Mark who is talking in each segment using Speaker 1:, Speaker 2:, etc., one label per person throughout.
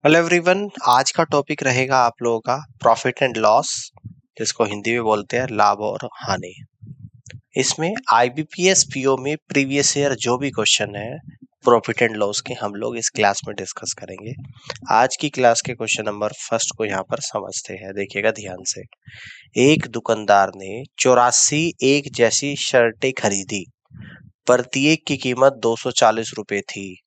Speaker 1: Hello everyone, आज का topic रहेगा आप लोगों का प्रॉफिट एंड लॉस, जिसको हिंदी में बोलते हैं लाभ और हानि। इसमें आईबीपीएस पीओ में प्रीवियस ईयर जो भी क्वेश्चन है प्रॉफिट एंड लॉस के हम लोग इस क्लास में डिस्कस करेंगे। आज की क्लास के क्वेश्चन नंबर फर्स्ट को यहाँ पर समझते हैं, देखिएगा ध्यान से। एक दुकानदार ने 84 एक जैसी शर्टें खरीदी। प्रत्येक की कीमत 240 रुपए थी।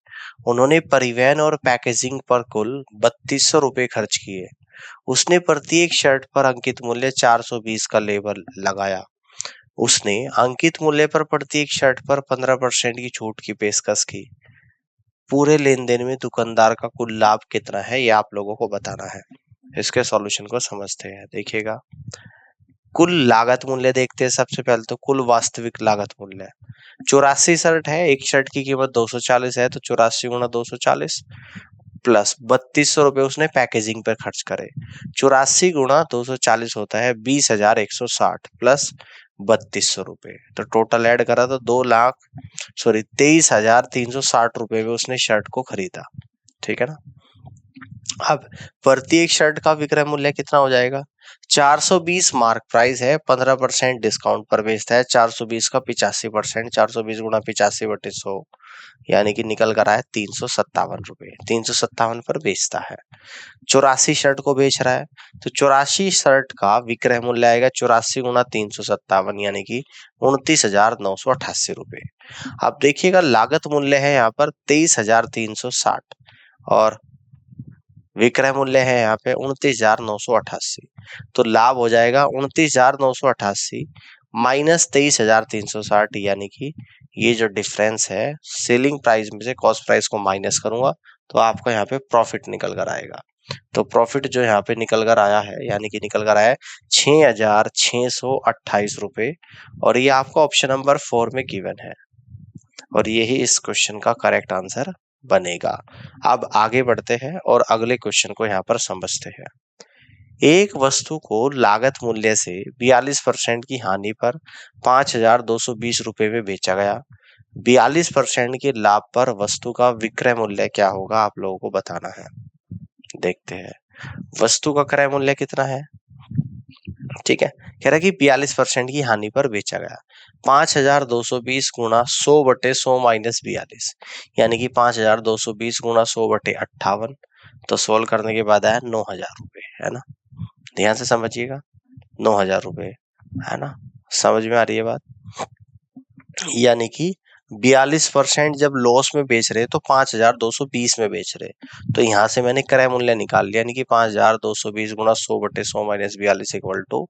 Speaker 1: उन्होंने परिवहन और पैकेजिंग पर कुल 3200 रुपए खर्च किए। उसने प्रत्येक शर्ट पर अंकित मूल्य 420 का लेबल लगाया। उसने अंकित मूल्य पर प्रत्येक शर्ट पर 15% की छूट की पेशकश की। पूरे लेन देन में दुकानदार का कुल लाभ कितना है, ये आप लोगों को बताना है। इसके सॉल्यूशन को समझते हैं, देखिएगा। कुल लागत मूल्य देखते हैं सबसे पहले, तो कुल वास्तविक लागत मूल्य 84 शर्ट है, एक शर्ट की कीमत 240 है, तो 84 गुणा 240 प्लस 3200 रुपए उसने पैकेजिंग पर खर्च करे। 84 गुणा 240 होता है 20,160 प्लस 3200 रुपए, तो टोटल ऐड करा तो 23,360 रुपए में उसने शर्ट को खरीदा। ठीक है ना। अब प्रत्येक शर्ट का विक्रय मूल्य कितना हो जाएगा? 420 मार्क प्राइस है, 15% डिस्काउंट पर बेचता है। 420 का 85%, 420 गुणा 85/100 यानी कि निकल कर आया 357 रुपए। 357 पर बेचता है। 84 शर्ट को बेच रहा है, तो 84 शर्ट का विक्रय मूल्य आएगा 84 गुणा 357 यानी कि 29,988 रुपए। अब देखिएगा लागत मूल्य है यहाँ पर 23,360 और विक्रय मूल्य है यहाँ पे 29,988, तो लाभ हो जाएगा 29,988 माइनस 23,360 यानी कि ये जो डिफरेंस है सेलिंग प्राइस में से कॉस्ट प्राइस को माइनस करूंगा तो आपको यहाँ पे प्रॉफिट निकल कर आएगा। तो प्रॉफिट जो यहाँ पे निकल कर आया है यानी कि निकल कर आया है 6,628 रुपए, और ये आपको ऑप्शन नंबर 4 में गिवन है और यही इस क्वेश्चन का करेक्ट आंसर बनेगा। अब आगे बढ़ते हैं और अगले क्वेश्चन को यहाँ पर समझते हैं। एक वस्तु को लागत मूल्य से 42% की हानि पर 5,220 रुपए में बेचा गया। 42% के लाभ पर वस्तु का विक्रय मूल्य क्या होगा, आप लोगों को बताना है। देखते हैं वस्तु का क्रय मूल्य कितना है। ठीक है, कह रहा है कि 42% की हानि पर बेचा गया। 5,220 गुणा 100/100 माइनस 42 यानी कि 5,220 गुणा 100/58, तो सोल्व करने के बाद आया 9,000 रुपए, है ना। ध्यान से समझिएगा, 9,000 रुपए, है ना। समझ में आ रही है बात? यानी कि 42% जब लॉस में बेच रहे तो 5,220 में बेच रहे, तो यहाँ से मैंने क्रय मूल्य निकाल लिया, यानी कि 5,220 गुणा 100/100 माइनस 42 इक्वल टू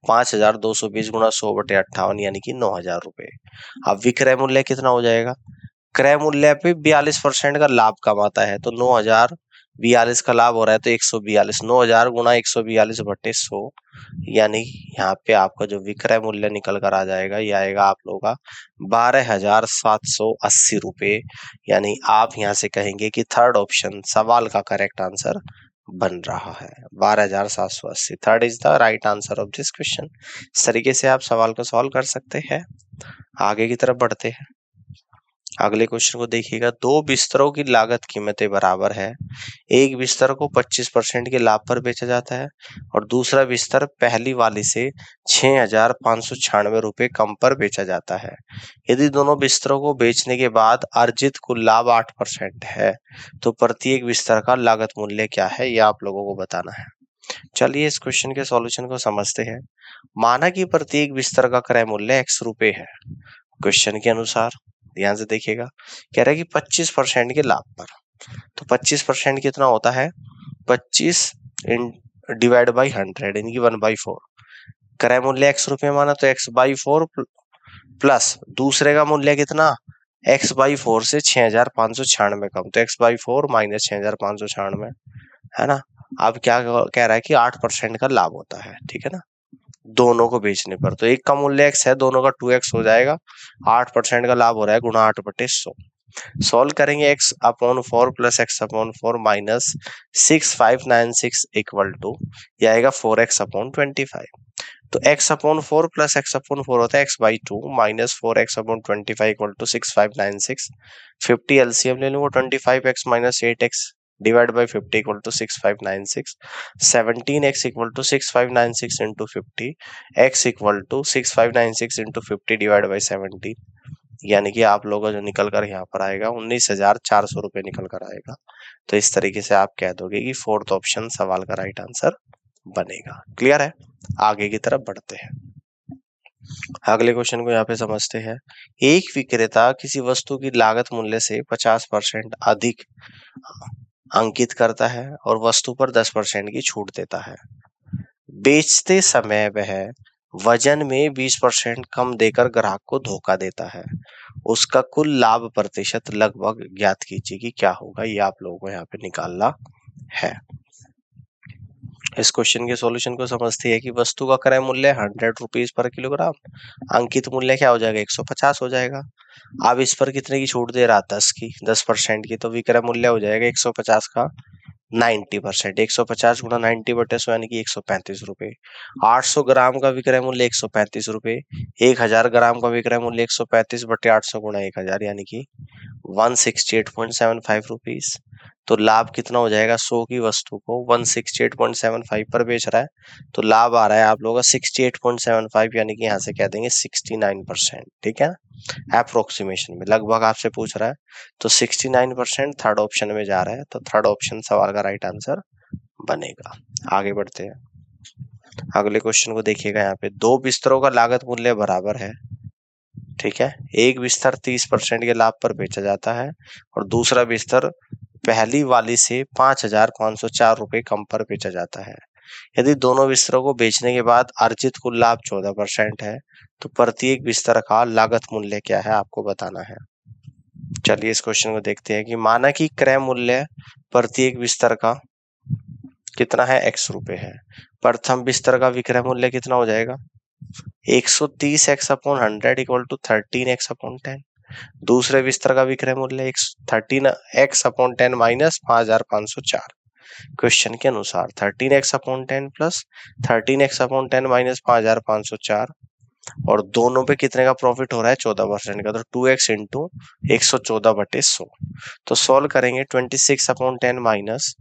Speaker 1: 5,220 गुणा 100/58 यानी कि 9,000 रुपए। अब विक्रय मूल्य कितना हो जाएगा? क्रय मूल्य पे 42% का लाभ कमाता है, तो 9,000 42 का लाभ हो रहा है तो 142, 9,000 गुणा 142/100 यानी यहाँ पे आपका जो विक्रय मूल्य निकल कर आ जाएगा ये आएगा आप लोगों का 12,780 रुपए। यानी आप यहाँ से कहेंगे कि थर्ड ऑप्शन सवाल का करेक्ट आंसर बन रहा है, 12,780। Third is the right answer of this question. इस तरीके से आप सवाल को सॉल्व कर सकते हैं। आगे की तरफ बढ़ते हैं। अगले क्वेश्चन को देखिएगा। दो बिस्तरों की लागत कीमतें बराबर है। एक बिस्तर को 25% के लाभ पर बेचा जाता है और दूसरा बिस्तर पहली वाली से 6,596 रुपए कम पर बेचा जाता है। यदि दोनों बिस्तरों को बेचने के बाद अर्जित कुल लाभ 8% है, तो प्रत्येक बिस्तर का लागत मूल्य क्या है, यह आप लोगों को बताना है। चलिए इस क्वेश्चन के सॉल्यूशन को समझते हैं। माना कि प्रत्येक बिस्तर का क्रय मूल्य x रुपए है। क्वेश्चन के अनुसार ध्यान से देखिएगा, कह रहा है कि 25% के लाभ पर, तो 25% कितना होता है? 25 डिवाइड बाई 100 यानी कि 1/4। क्रय मूल्य x रुपए माना तो x/4 प्लस दूसरे का मूल्य कितना? x/4 से 6,596 कम, तो x/4 माइनस 6,596, है ना। अब क्या कह रहा है कि 8% का लाभ होता है, ठीक है ना, दोनों को बेचने पर। तो एक का मूल्य x है, दोनों का 2x हो जाएगा। 8% का लाभ हो रहा है गुणा 8/100। सॉल्व करेंगे x/4 plus x/4 minus 6,596 equal to ये आएगा 4x/25। तो x/4 प्लस x/4 होता है x/2 minus 4x/25 equal to 6,596। 50 LCM ले लूंगा, 25x minus 8x divide by 50 equal to 6596, 17x equal to 6596 into 50, x equal to 6596 into 50 divide by 17, यानी कि आप लोगों का जो निकल कर यहाँ पर आएगा 19,400 रुपये निकल कर आएगा। तो इस तरीके से आप कह दोगे कि फोर्थ ऑप्शन सवाल का राइट आंसर बनेगा। क्लियर है? आगे की तरफ बढ़ते हैं। अगले क्वेश्चन को यहाँ पे समझते हैं। एक विक्रेता किसी वस्तु की लागत मूल्य से 50% अधिक अंकित करता है और वस्तु पर 10% की छूट देता है। बेचते समय वह वजन में 20% कम देकर ग्राहक को धोखा देता है। उसका कुल लाभ प्रतिशत लगभग ज्ञात कीजिए कि क्या होगा। ये आप लोगों को यहाँ पे निकालना है। इस क्वेश्चन के सॉल्यूशन को समझते हैं कि वस्तु का क्रय मूल्य 100 रुपीज पर किलोग्राम, अंकित मूल्य क्या हो जाएगा 150 हो जाएगा। अब इस पर कितने की छूट दे रहा 10 की, 10% की, तो विक्रय मूल्य हो जाएगा 150 का 90%, 150 गुणा 90/100 यानी कि 135 रुपए। 800 ग्राम का विक्रय मूल्य 135 रुपए, 1000 ग्राम का विक्रय मूल्य 135/800 गुणा 1000 यानी कि 168.75 रुपीज। तो लाभ कितना हो जाएगा, 100 की वस्तु को 168.75 पर बेच रहा है, तो लाभ आ रहा है आप लोगों का 68.75 यानी कि यहाँ से कह देंगे 69%। ठीक है, अप्रोक्सीमेशन में लगभग आपसे पूछ रहा है, तो 69% थर्ड ऑप्शन में जा रहा है, तो थर्ड ऑप्शन सवाल का राइट आंसर बनेगा। आगे बढ़ते हैं। अगले क्वेश्चन को देखिएगा। यहाँ पे दो बिस्तरों का लागत मूल्य बराबर है। ठीक है, एक बिस्तर 30% के लाभ पर बेचा जाता है और दूसरा बिस्तर पहली वाली से 5,504 रुपए कम पर बेचा जाता है। यदि दोनों बिस्तरों को बेचने के बाद अर्जित कुल लाभ 14% है, तो प्रत्येक बिस्तर का लागत मूल्य क्या है आपको बताना है। चलिए इस क्वेश्चन को देखते हैं कि माना कि क्रय मूल्य प्रत्येक बिस्तर का कितना है, x रुपए है। प्रथम बिस्तर का विक्रय मूल्य कितना हो जाएगा, 130x upon 100 equal to 13x upon 10। दूसरे बिस्तर का विक्रय मूल्य 13x अपॉन 10 माइनस 5,504। क्वेश्चन के अनुसार 13x upon 10 plus 13x upon 10 minus 5,504 और दोनों पे कितने का प्रॉफिट हो रहा है, 14% का, तो 2x इंटू 114/100। तो सॉल्व करेंगे 26 upon 10 minus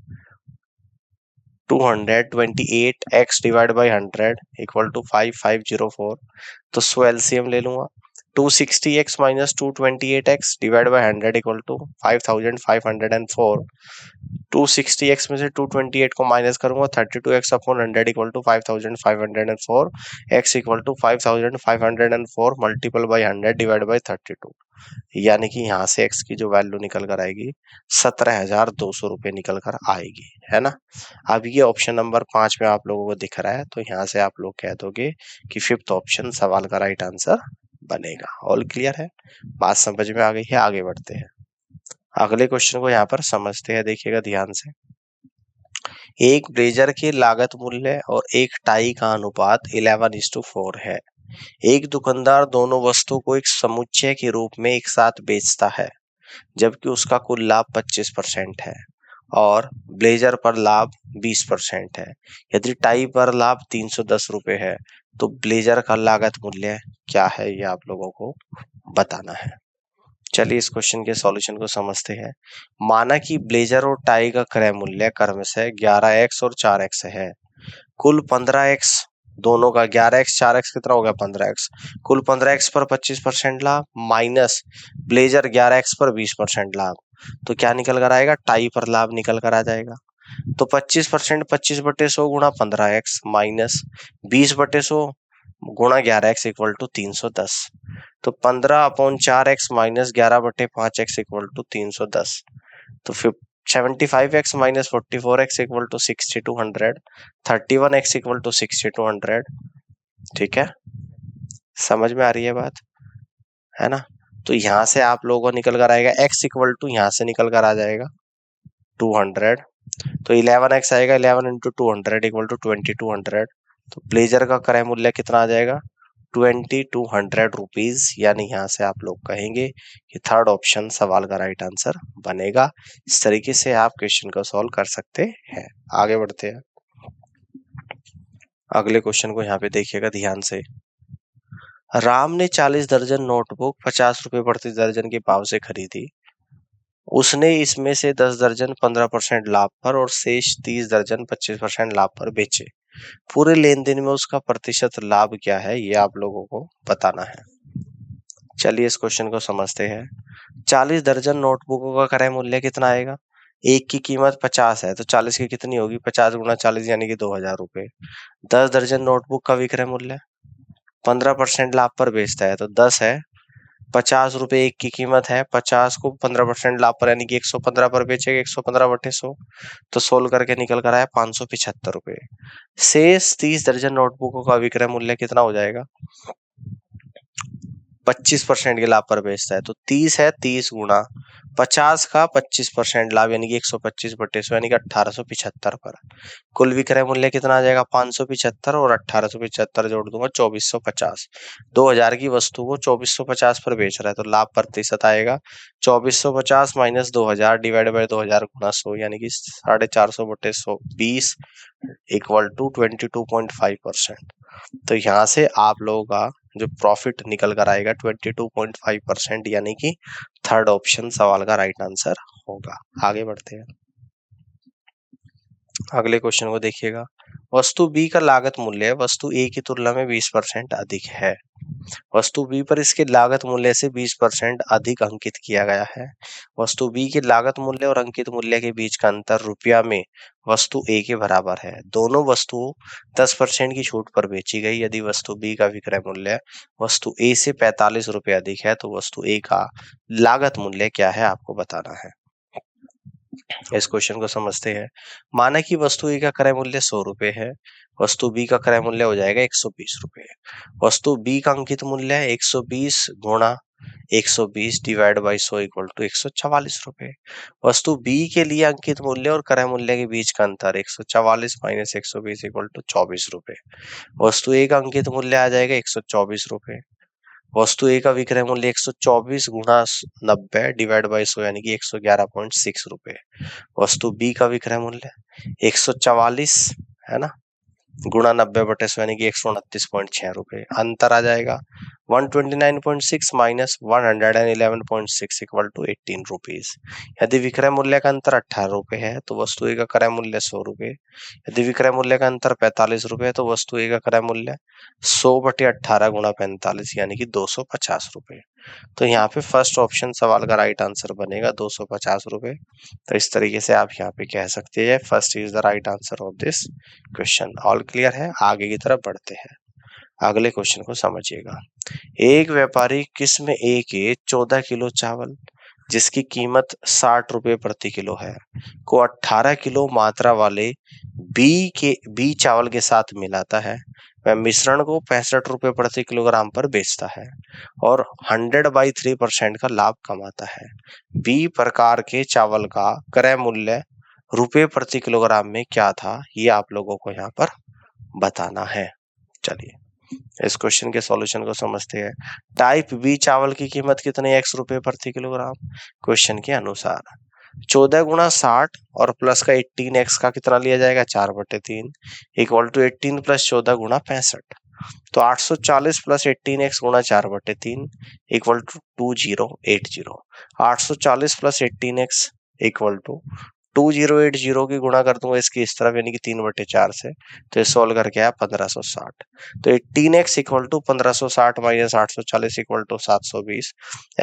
Speaker 1: 228x divide by 100 equal to 5504। तो सो एलसीएम ले लूंगा, 260x minus 228x divide by 100 equal to 5504। 260x में से 228 को माइनस करूंगा, 32x upon 100 equal to 5504, x equal to 5504 multiple by 100 divide by 32, यानी कि यहाँ से x की जो वैल्यू निकल कर आएगी 17,200 रुपये निकल कर आएगी, है ना। अब ये ऑप्शन नंबर 5 में आप लोगों को दिख रहा है, तो यहाँ से आप लोग कह दोगे कि फिफ्थ ऑप्शन सवाल का राइट आंसर बनेगा। ऑल क्लियर है, बात समझ में आ गई है। आगे बढ़ते हैं, अगले क्वेश्चन को यहाँ पर समझते हैं। देखिएगा ध्यान से, एक ब्लेजर की लागत मूल्य और एक टाई का अनुपात 11:4 है। एक दुकानदार दोनों वस्तुओं को एक समुच्चय के रूप में एक साथ बेचता है, जबकि उसका कुल लाभ 25% है और ब्लेजर पर लाभ 20% है। यदि टाई पर लाभ 310 रुपए है, तो ब्लेजर का लागत मूल्य क्या है, ये आप लोगों को बताना है। चलिए इस क्वेश्चन के सॉल्यूशन को समझते हैं। माना कि ब्लेजर और टाई का क्रय मूल्य क्रमशः 11x और 4x है। कुल 15x दोनों का, 11x 4x कितना हो गया 15x, कुल 15x पर 25% लाभ माइनस ब्लेजर 11x पर 20% लाभ, तो क्या निकल कर आएगा, टाई पर लाभ निकल कर आ जाएगा। तो 25% 25/100 गुणा 15x माइनस 20/100 गुणा 11x इक्वल टू 310। तो 15/4x minus 11/5x equal to 310। तो 75x minus 44x equal to 6200, 31x equal to 6200। ठीक है, समझ में आ रही है बात, है ना। तो यहां से आप लोगों को निकल कर आएगा x इक्वल टू, यहां से निकल कर आ जाएगा 200, तो 11x आएगा, 11 इंटू 200 इक्वल टू 2200। तो ब्लेजर का क्रय मूल्य कितना आ जाएगा, 2200 रुपीज, यानी यहाँ से आप लोग कहेंगे कि थर्ड ऑप्शन सवाल का राइट आंसर बनेगा। इस तरीके से आप क्वेश्चन को सॉल्व कर सकते हैं। आगे बढ़ते हैं, अगले क्वेश्चन को यहाँ पे देखिएगा ध्यान से। राम ने 40 दर्जन नोटबुक 50 रुपए प्रति दर्जन के भाव से खरीदी उसने इसमें से 10 दर्जन 15% लाभ पर और शेष 30 दर्जन 25% लाभ पर बेचे। पूरे लेन देन में उसका प्रतिशत लाभ क्या है, ये आप लोगों को बताना है। चलिए इस क्वेश्चन को समझते हैं। 40 दर्जन नोटबुकों का क्रय मूल्य कितना आएगा? एक की कीमत 50 है तो 40 की कितनी होगी? 50 गुणा 40 यानी कि 2000 रुपए। 10 दर्जन नोटबुक का विक्रय मूल्य 15% लाभ पर बेचता है तो 10 है, 50 रुपए एक की कीमत है, 50 को 15% लाभ पर यानी कि 115 पर बेचेगा, 115 बटे 100 तो सोल्व करके निकल कर आया 575 रुपए। शेष 30 दर्जन नोटबुकों का विक्रय मूल्य कितना हो जाएगा? 25% के लाभ पर बेचता है तो 30 है, 30 गुणा 50 का 25% लाभ यानी कि 125 बटे 100 यानी कि 1875 पर कुल विक्रय मूल्य कितना आ जाएगा? 575 और 1875 जोड़ दूंगा 2450। 2000 की वस्तु को 2450 पर बेच रहा है तो लाभ प्रतिशत आएगा 2450 माइनस 2000 डिवाइड बाय 2000 गुणा 100 यानी कि 450 बटे 100 20 इक्वल टू 22.5%। तो यहाँ से आप लोगों का जो प्रॉफिट निकल कर आएगा 22.5% यानी कि थर्ड ऑप्शन सवाल का राइट आंसर होगा। आगे बढ़ते हैं, अगले क्वेश्चन को देखिएगा। वस्तु बी का लागत मूल्य वस्तु ए की तुलना में 20% अधिक है। वस्तु बी पर इसके लागत मूल्य से 20% अधिक अंकित किया गया है। वस्तु बी के लागत मूल्य और अंकित मूल्य के बीच का अंतर रुपया में वस्तु ए के बराबर है। दोनों वस्तु 10% की छूट पर बेची गई। यदि वस्तु बी का विक्रय मूल्य वस्तु ए से 45 रुपए अधिक है तो वस्तु ए का लागत मूल्य क्या है, आपको बताना है। इस क्वेश्चन को समझते हैं। माना कि वस्तु ए का क्रय मूल्य 100 रुपए है, वस्तु बी का क्रय मूल्य हो जाएगा 120 रुपए। वस्तु बी का अंकित मूल्य है 120 गुणा 120 डिवाइड बाई 100 इक्वल टू 144 रुपए। वस्तु बी के लिए अंकित मूल्य और क्रय मूल्य के बीच का अंतर 144 माइनस 120 इक्वल टू 24 रुपए। वस्तु ए का अंकित मूल्य आ जाएगा 124 रुपए। वस्तु ए का विक्रय मूल्य 124 गुणा 90 डिवाइड बाई 100 यानी कि 111.6 रुपए। वस्तु बी का विक्रय मूल्य 144 है ना, गुणा 90 बटे 100 यानी कि 129.6 रुपए। अंतर आ जाएगा 129.6 माइनस 111.6 इक्वल टू 18 रुपीज। यदि विक्रय मूल्य का अंतर 18 रुपए है तो वस्तु ए का क्रय मूल्य 100 रुपए। यदि विक्रय मूल्य का अंतर 45 रुपए है तो वस्तु ए का क्रय मूल्य 100 बटे 18 गुणा 45 यानी कि 250 रुपए। तो यहाँ पे फर्स्ट ऑप्शन सवाल का राइट आंसर बनेगा 250 रुपए। तो इस तरीके से आप यहाँ पे कह सकते हैं first is the right answer of this question. All clear है, आगे की तरफ बढ़ते हैं। अगले क्वेश्चन को समझिएगा। एक व्यापारी किस्म ए के 14 किलो चावल जिसकी कीमत 60 रुपए प्रति किलो है को 18 किलो मात्रा वाले बी चावल के साथ मिलाता है। वह मिश्रण को 65 रुपए प्रति किलोग्राम पर बेचता है और 100/3% का लाभ कमाता है। बी प्रकार के चावल का क्रय मूल्य रुपए प्रति किलोग्राम में क्या था, ये आप लोगों को यहाँ पर बताना है। चलिए इस क्वेश्चन के सॉल्यूशन को समझते हैं। टाइप बी चावल की कीमत कितनी है? x रुपए प्रति किलोग्राम। क्वेश्चन के अनुसार 14 गुणा 60 और प्लस का 18x का कितना लिया जाएगा? 4/3 इक्वल टू 18 प्लस 14 गुणा 65। तो 840 प्लस 18x गुणा 4/3 equal to 2080। 840 plus 18x equal to 2080 की गुणा कर दूंगा इसकी इस तरफ यानी कि 3/4 से, तो ये सोल्व करके आया 1560। तो 18x equal to 1560 minus 840 equal to 720,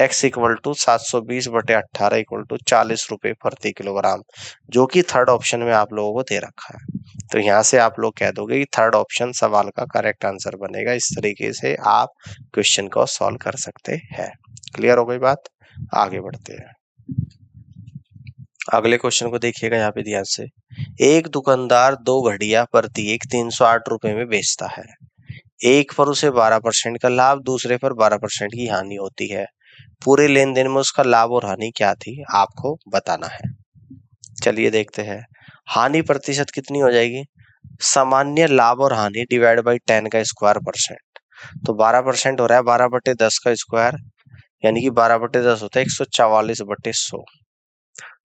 Speaker 1: x equal to 720 बटे 18 इक्वल टू 40 रुपए प्रति किलोग्राम, जो कि थर्ड ऑप्शन में आप लोगों को दे रखा है। तो यहाँ से आप लोग कह दोगे कि थर्ड ऑप्शन सवाल का करेक्ट आंसर बनेगा। इस तरीके से आप क्वेश्चन को सॉल्व कर सकते हैं। क्लियर हो गई बात? आगे बढ़ते हैं। अगले क्वेश्चन को देखिएगा यहाँ पे ध्यान से। एक दुकानदार 2 घड़ियां प्रति एक 308 रुपए में बेचता है। एक पर उसे 12% का लाभ, दूसरे पर 12% की हानि होती है। पूरे लेन देन में उसका लाभ और हानि क्या थी, आपको बताना है। चलिए देखते हैं। हानि प्रतिशत कितनी हो जाएगी? सामान्य लाभ और हानि डिवाइड बाई 10 का स्क्वायर परसेंट। तो 12% हो रहा है 12/10 का स्क्वायर यानी कि 12/10 होता है 144/100।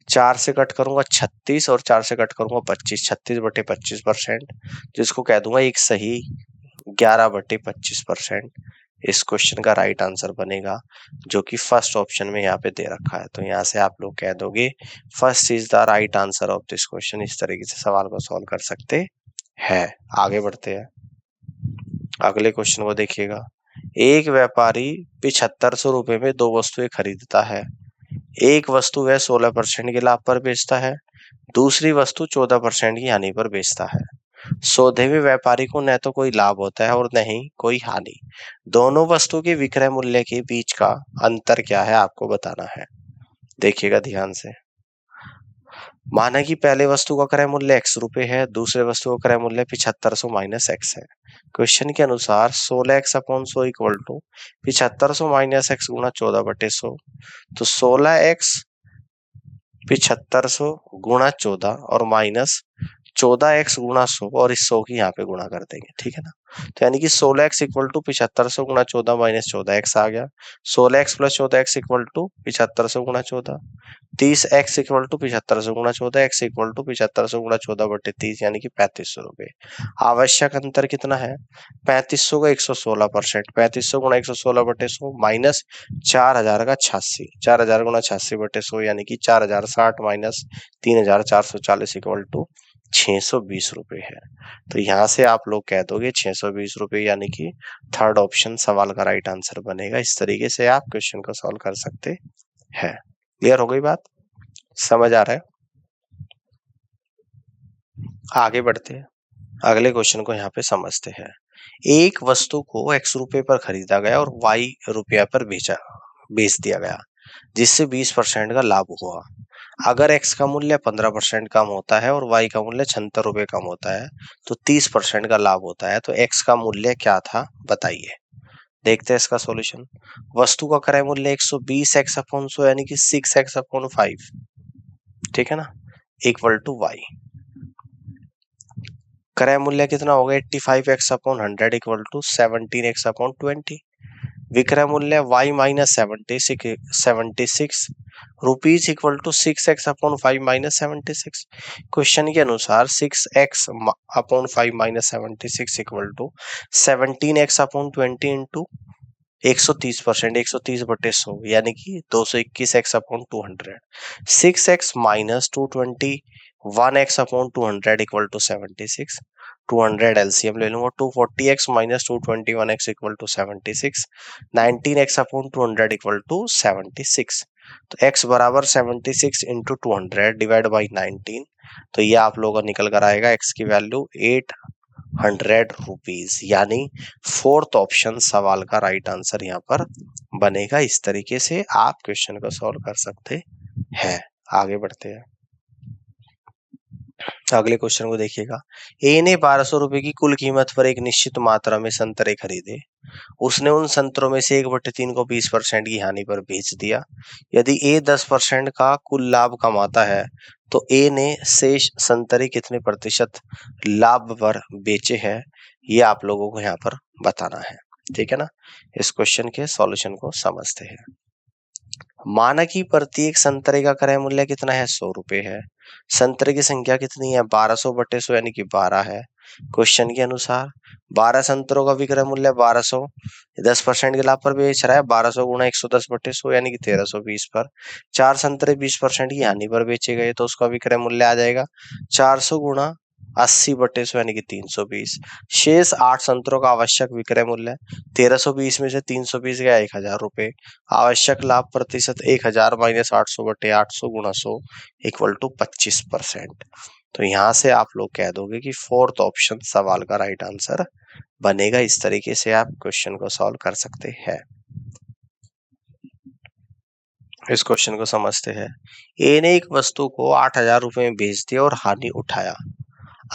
Speaker 1: 4 से कट करूंगा 36 और 4 से कट करूंगा 25, 36/25%, जिसको कह दूंगा एक सही 11/25%। इस क्वेश्चन का राइट आंसर बनेगा, जो कि फर्स्ट ऑप्शन में यहाँ पे दे रखा है। तो यहाँ से आप लोग कह दोगे first is the right answer of this question. इस तरीके से सवाल को सॉल्व कर सकते हैं। आगे बढ़ते हैं, अगले क्वेश्चन को देखिएगा। एक व्यापारी 7500 रुपए में 2 वस्तुएं खरीदता है। एक वस्तु वह 16% के लाभ पर बेचता है, दूसरी वस्तु 14% की हानि पर बेचता है। सौदे में व्यापारी को न तो कोई लाभ होता है और न ही कोई हानि। दोनों वस्तु के विक्रय मूल्य के बीच का अंतर क्या है आपको बताना है। देखिएगा ध्यान से। माना कि पहले वस्तु का क्रय मूल्य x रुपए है, दूसरे वस्तु का क्रय मूल्य 7500 माइनस x है। क्वेश्चन के अनुसार 16x upon 100 equal to 7500 minus x गुणा 14/100। तो 16x 7500 गुणा 14 और माइनस 14x गुणा 100 और इस 100 की यहाँ पे गुणा कर देंगे, ठीक है ना। तो यानी कि 16x इक्वल टू 7500 गुणा 14 माइनस 14x आ गया। 16x plus 14x equal to 7500 गुणा 14। 30x इक्वल टू 7500 गुणा 14, x इक्वल टू 7500 गुणा 14/30 यानी कि 3500 रुपए। आवश्यक अंतर कितना है? 3500 का 116%, 3500 गुणा 116/100 माइनस 4000 का 86, 4000 गुणा 86/100 यानी कि 4060 माइनस 3440 इक्वल टू 620 रुपए है। तो यहाँ से आप लोग कह दोगे 620 रुपए, यानी कि थर्ड ऑप्शन सवाल का राइट आंसर बनेगा। इस तरीके से आप क्वेश्चन को सॉल्व कर सकते हैं। क्लियर हो गई बात? समझ आ रहा है? आगे बढ़ते हैं, अगले क्वेश्चन को यहाँ पे समझते हैं। एक वस्तु को x रुपए पर खरीदा गया और y रुपया पर बेच दिया गया, जिससे 20% का लाभ हुआ। अगर x का मूल्य 15% कम होता है और y का मूल्य 76 रुपए कम होता है तो 30% का लाभ होता है। तो x का मूल्य क्या था बताइए। देखते हैं इसका सॉल्यूशन। वस्तु का क्रय मूल्य 120x अपॉन 100 यानी कि 6x अपॉन 5, ठीक है ना, इक्वल टू y। क्रय मूल्य कितना होगा? 85x upon 100 equal to 17x upon 20। विक्रय मूल्य y minus 76 rupees equal to 6x upon 5 minus 76। Question के अनुसार 6x upon 5 minus 76 equal to 17x upon 20 into 130%, 130/100 यानी कि 221x upon 200। 6x minus 220 1x upon 200 equal to 76। 200 LCM ले लूंगा, 240x minus 221x equal to 76। 19x upon 200 equal to 76। तो x बराबर 76 into 200 divide by 19। तो ये आप लोगों का निकल कर आएगा x की वैल्यू 800 रुपीज, यानी फोर्थ ऑप्शन सवाल का राइट आंसर यहाँ पर बनेगा। इस तरीके से आप क्वेश्चन को सॉल्व कर सकते हैं। आगे बढ़ते हैं, अगले क्वेश्चन को देखिएगा। ए ने 1200 रुपए की कुल कीमत पर एक निश्चित मात्रा में संतरे खरीदे। उसने उन संतरों में से 1/3 को 20% की हानि पर बेच दिया। यदि ए 10% का कुल लाभ कमाता है तो ए ने शेष संतरे कितने प्रतिशत लाभ पर बेचे हैं, ये आप लोगों को यहाँ पर बताना है, ठीक है ना। इस क्वेश्चन के सॉल्यूशन को समझते हैं। माना कि प्रत्येक संतरे का क्रय मूल्य कितना है? 100 रुपए है। संतरे की संख्या कितनी है? 1200/100 यानी कि 12 है। क्वेश्चन के अनुसार 12 संतरों का विक्रय मूल्य 1200, 10% के लाभ पर बेच रहा है। 1200 गुणा 110/100 यानी कि 1320 पर। 4 संतरे 20% की हानि पर बेचे गए तो उसका विक्रय मूल्य आ जाएगा 400 गुणा 80/100 यानी कि 320। शेष 8 संतरों का आवश्यक विक्रय मूल्य 1320 में से 320 गया 1000 रुपए। आवश्यक लाभ प्रतिशत 1000 माइनस 800/800 गुणा 100 इक्वल टू 25%। तो यहाँ से आप लोग कह दोगे कि फोर्थ ऑप्शन सवाल का राइट आंसर बनेगा। इस तरीके से आप क्वेश्चन को सॉल्व कर सकते हैं। इस क्वेश्चन को समझते हैं। ए ने एक वस्तु को 8000 रुपए में बेच दिया और हानि उठाया।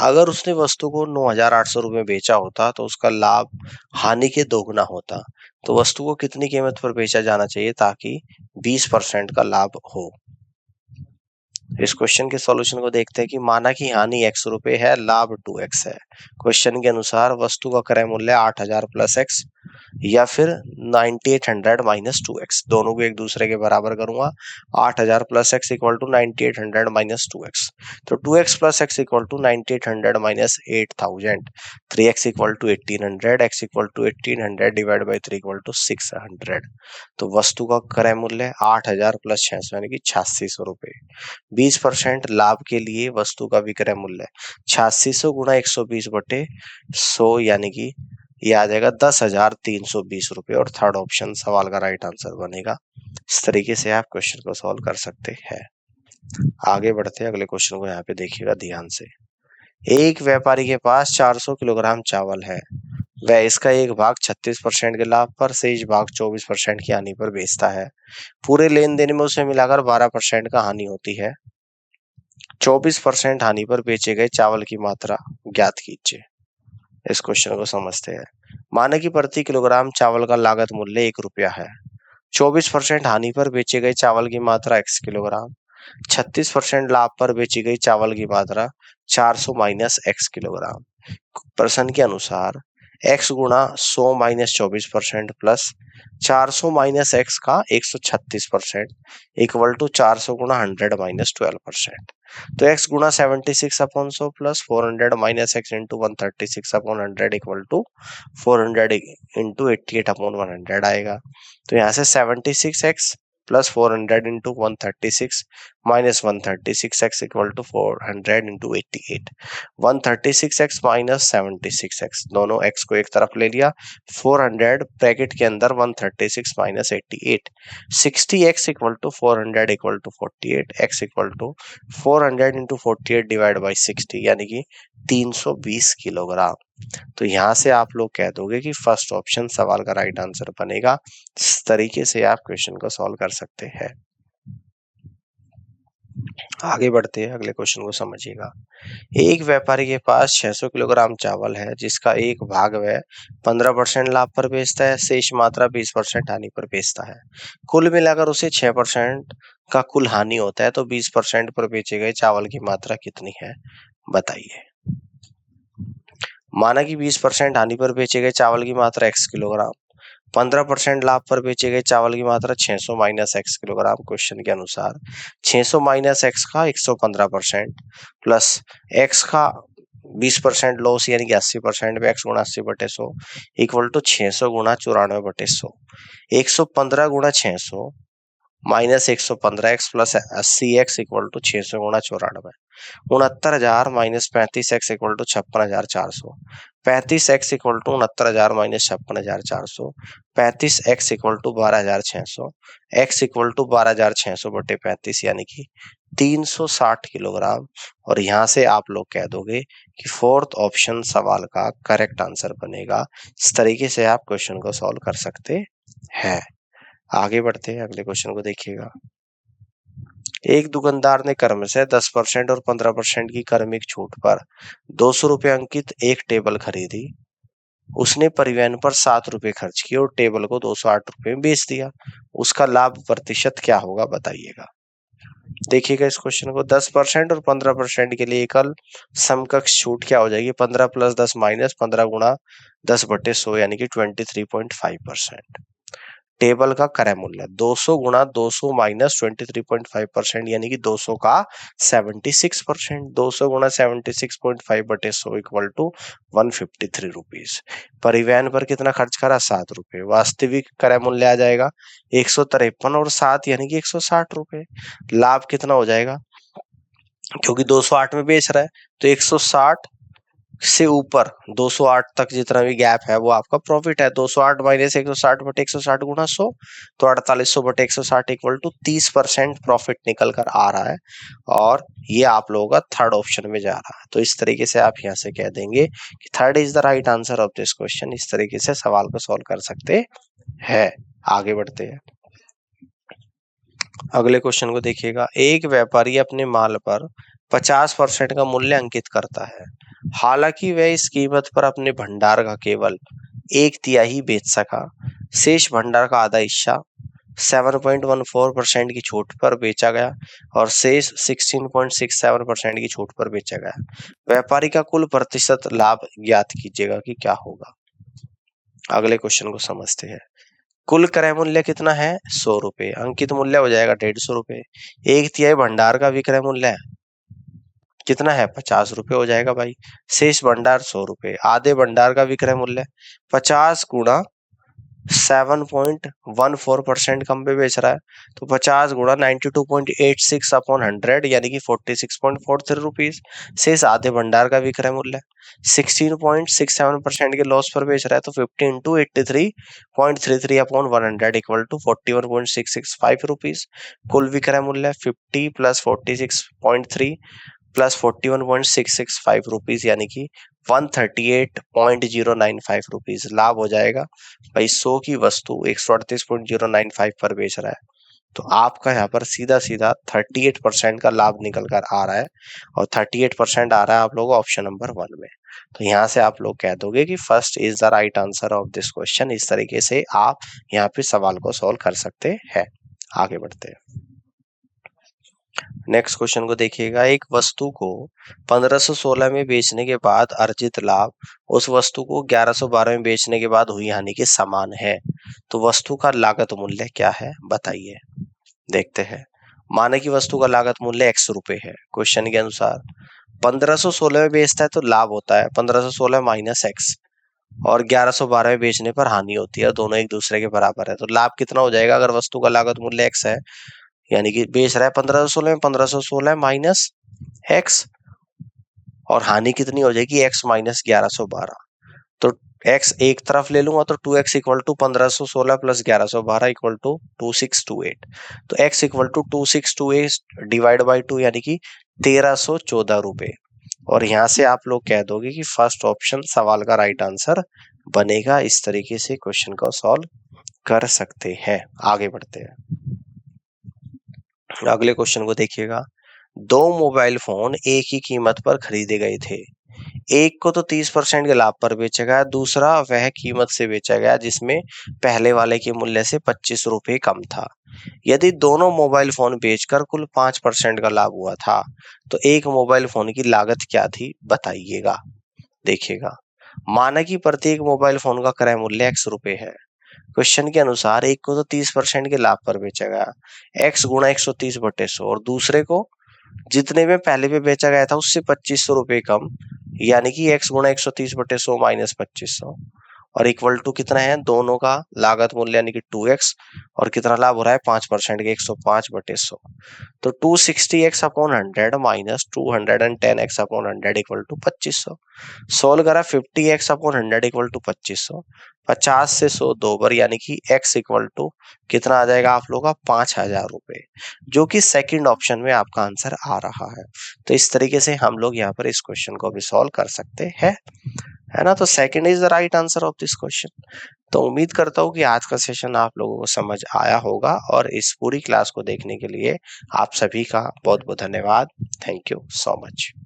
Speaker 1: अगर उसने वस्तु को 9800 रुपए में बेचा होता तो उसका लाभ हानि के दोगुना होता। तो वस्तु को कितनी कीमत पर बेचा जाना चाहिए ताकि 20% का लाभ हो। इस क्वेश्चन के सॉल्यूशन को देखते हैं कि माना कि हानि x रुपए है, लाभ 2x है। क्वेश्चन के अनुसार वस्तु का क्रय मूल्य 8000 प्लस x या फिर 9800 माइनस 2x, दोनों को एक दूसरे के बराबर करूंगा। 8000 plus x equal to 9800 minus 2x, तो 2x plus x equal to 9800 minus 8000, 3x equal to 1800, x equal to 1800 divide by 3 equal to 600। तो वस्तु का क्रय मूल्य 8000 प्लस 600 यानी कि 8600 रुपए। 20% लाभ के लिए वस्तु का विक्रय मूल्य 8600 गुणा 120 बटे 100 यानी कि ये आ जाएगा 10,320 रुपए, और थर्ड ऑप्शन सवाल का राइट आंसर बनेगा। इस तरीके से आप क्वेश्चन को सॉल्व कर सकते हैं। आगे बढ़ते हैं, अगले क्वेश्चन को यहाँ पे देखिएगा ध्यान से। एक व्यापारी के पास 400 किलोग्राम चावल है, वह इसका एक भाग 36% के लाभ पर, शेष भाग 24% की हानि पर बेचता है। पूरे लेन देन में उसे मिलाकर 12% का हानि होती है। 24% हानि पर बेचे गए चावल की मात्रा ज्ञात कीजिए। इस क्वेश्चन को समझते हैं। माने कि प्रति किलोग्राम चावल का लागत मूल्य 1 रुपया है। 24% हानि पर बेचे गए चावल की मात्रा x किलोग्राम, 36% लाभ पर बेची गई चावल की मात्रा 400 माइनस x किलोग्राम। प्रश्न के अनुसार x गुणा 100 माइनस 24% प्लस 400 माइनस x का 136% इक्वल टू 400 गुणा 100 माइनस 12%। तो x गुणा 76 upon 100 plus 400 minus x into 136 upon 100 equal to 400 into 88 upon 100 आएगा। तो यहाँ से 76x plus 400 into 136 minus 136x equal to 400 into 88। 136x minus 76x, दोनों x को एक तरफ ले लिया। 400 ब्रैकेट के अंदर 136 minus 88, 60x equal to 400 equal to 48, x equal to 400 into 48 divide by 60 यानी कि 320 किलोग्राम। तो यहाँ से आप लोग कह दोगे कि फर्स्ट ऑप्शन सवाल का राइट आंसर बनेगा। इस तरीके से आप क्वेश्चन को सॉल्व कर सकते हैं। आगे बढ़ते हैं, अगले क्वेश्चन को समझिएगा। एक व्यापारी के पास 600 किलोग्राम चावल है, जिसका एक भाग वह 15% लाभ पर बेचता है, शेष मात्रा 20% हानि पर बेचता है। कुल मिलाकर उसे 6% का कुल हानि होता है, तो 20% पर बेचे गए चावल की मात्रा कितनी है बताइए। माना कि 20% हानि पर बेचे गए चावल की मात्रा x किलोग्राम, 15% लाभ पर बेचे गए चावल की मात्रा 600 माइनस x किलोग्राम। क्वेश्चन के अनुसार 600 माइनस x का 115% प्लस x का 20% लॉस यानी कि 80% पे x गुणा 80 बटे 100 इक्वल टू 600 गुणा 94 बटे 100। 115 गुणा 600 minus 115x plus 80x equal to 600 गुणा 94, 69,000 minus 35x equal to 56,400, 35x equal to 69,000 minus 56,400, 35x equal to 12,600, x equal to 12,600 बटे 35 यानी कि 360 किलोग्राम। और यहाँ से आप लोग कह दोगे कि फोर्थ ऑप्शन सवाल का करेक्ट आंसर बनेगा। इस तरीके से आप क्वेश्चन को सॉल्व कर सकते हैं। आगे बढ़ते हैं, अगले क्वेश्चन को देखिएगा। एक दुकानदार ने क्रमशः 10% और 15% की क्रमिक छूट पर 200 रुपये अंकित एक टेबल खरीदी। उसने परिवहन पर 7 रुपये खर्च किए और टेबल को 208 रुपये में बेच दिया। उसका लाभ प्रतिशत क्या होगा बताइएगा। देखिएगा इस क्वेश्चन को, 10% और 15% के लिए एकल समकक्ष छूट क्या हो जाएगी, 15 प्लस 10 माइनस 15 गुणा 10 बटे 100 यानी कि 23.5%। टेबल का क्रय मूल्य 200 गुणा 200 माइनस 23.5% यानी कि 200 का 76%। 200 गुणा 76.5 बटे 100 इक्वल टू 153 रुपीज। परिवहन पर कितना खर्च करा, 7 रुपए। वास्तविक क्रय मूल्य आ जाएगा 153 और 7 यानी कि 160 रुपए। लाभ कितना हो जाएगा, क्योंकि 208 में बेच रहा है तो 160 से ऊपर 208 तक जितना भी गैप है वो आपका प्रॉफिट है। 208 माइनस 160 बटे 160 गुणा 100 तो 4800 बटे 160 इक्वल टू 30% प्रॉफिट निकल कर आ रहा है, और ये आप लोगों का थर्ड ऑप्शन में जा रहा है। तो इस तरीके से आप यहाँ से कह देंगे कि third is the right answer of this question. इस तरीके से सवाल को सॉल्व कर सकते हैं। आगे बढ़ते हैं, अगले क्वेश्चन को देखिएगा। एक व्यापारी अपने माल पर 50% का मूल्य अंकित करता है, हालांकि वह इस कीमत पर अपने भंडार का केवल 1/3 बेच सका। शेष भंडार का आधा हिस्सा 7.14% की छूट पर बेचा गया और शेष 16.67% की छूट पर बेचा गया। व्यापारी का कुल प्रतिशत लाभ ज्ञात कीजिएगा कि क्या होगा। अगले क्वेश्चन को समझते हैं। कुल क्रय मूल्य कितना है? 100 रुपए। अंकित मूल्य हो जाएगा 150 रुपए। 1/3 भंडार का विक्रय मूल्य कितना है? 50 रुपए हो जाएगा भाई। शेष भंडार 100 रुपए। आधे भंडार का विक्रय मूल्य 50 गुणा 7.14% कम पे बेच रहा है, तो 50 गुणा 92.86 अपॉन 100 यानी कि 46.43 रुपीज। शेष आधे भंडार का विक्रय मूल्य 16.67% के लॉस पर बेच रहा है, तो 50 into 83.33 upon 100 equal to 41.665 rupees. कुल विक्रय मूल्य 50 प्लस 46.3 प्लस 41.665 रुपीज यानी कि 138.095 रुपीज लाभ हो जाएगा भाई। 100 की वस्तु 138.095 पर बेच रहा है, तो आपका यहाँ पर सीधा सीधा 38% का लाभ निकल कर आ रहा है, और 38% आ रहा है आप लोगों को ऑप्शन नंबर 1 में। तो यहाँ से आप लोग कह दोगे कि first is the right answer of this question. इस तरीके से आप यहाँ पे सवाल को सॉल्व कर सकते हैं। आगे बढ़ते हैं। नेक्स्ट क्वेश्चन को देखिएगा। एक वस्तु को 1516 में बेचने के बाद अर्जित लाभ उस वस्तु को 1112 में बेचने के बाद हुई हानि के समान है, तो वस्तु का लागत मूल्य क्या है बताइए। देखते हैं। माने की वस्तु का लागत मूल्य x रुपए है। क्वेश्चन के अनुसार 1516 में बेचता है तो लाभ होता है 1516 माइनस x, और 1112 में बेचने पर हानि होती है, दोनों एक दूसरे के बराबर है। तो लाभ कितना हो जाएगा? अगर वस्तु का लागत मूल्य x है, यानी कि बेच रहा है 1516 में, 1516 माइनस x, और हानि कितनी हो जाएगी? x minus 1112। तो x एक तरफ ले लूंगा तो 2x equal to 1516 plus 1112 equal to 2628। तो x equal to 2628 divide by 2 यानी कि 1314 रुपए। और यहाँ से आप लोग कह दोगे कि फर्स्ट ऑप्शन सवाल का राइट आंसर बनेगा। इस तरीके से क्वेश्चन को सॉल्व कर सकते हैं। आगे बढ़ते हैं। अगले क्वेश्चन को देखिएगा। 2 मोबाइल फोन एक ही कीमत पर खरीदे गए थे। एक को तो 30% के लाभ पर बेचा गया, दूसरा वह कीमत से बेचा गया जिसमें पहले वाले के मूल्य से 25 रुपए कम था। यदि दोनों मोबाइल फोन बेचकर कुल 5% का लाभ हुआ था, तो एक मोबाइल फोन की लागत क्या थी बताइएगा। देखिएगा। माना कि प्रत्येक मोबाइल फोन का क्रय मूल्य x रुपए है। क्वेश्चन के अनुसार एक को तो 30% के लाभ पर बेचा गया, x गुणा 130/100, और दूसरे को जितने में पहले पे बेचा गया था उससे 2500 रुपए कम, यानी कि x गुणा 130/100 माइनस 2500, और इक्वल टू कितना है? दोनों का लागत मूल्य यानी कि 2x, और कितना लाभ हो रहा है? 5% के 105/100। तो 260x upon 100 minus 210x upon 100 equal to 2500। Solve करा 50x अपॉन 100 इक्वल टू 2500। 50 से 100 दो बार, यानी कि x इक्वल टू कितना आ जाएगा आप लोगों का? 5000 रुपए, जो कि सेकंड ऑप्शन में आपका आंसर आ रहा है। तो इस तरीके से हम लोग यहाँ पर इस क्वेश्चन को भी सॉल्व कर सकते हैं, है ना। तो second is the right answer of this question. तो उम्मीद करता हूँ कि आज का सेशन आप लोगों को समझ आया होगा, और इस पूरी क्लास को देखने के लिए आप सभी का बहुत बहुत धन्यवाद। Thank you so much.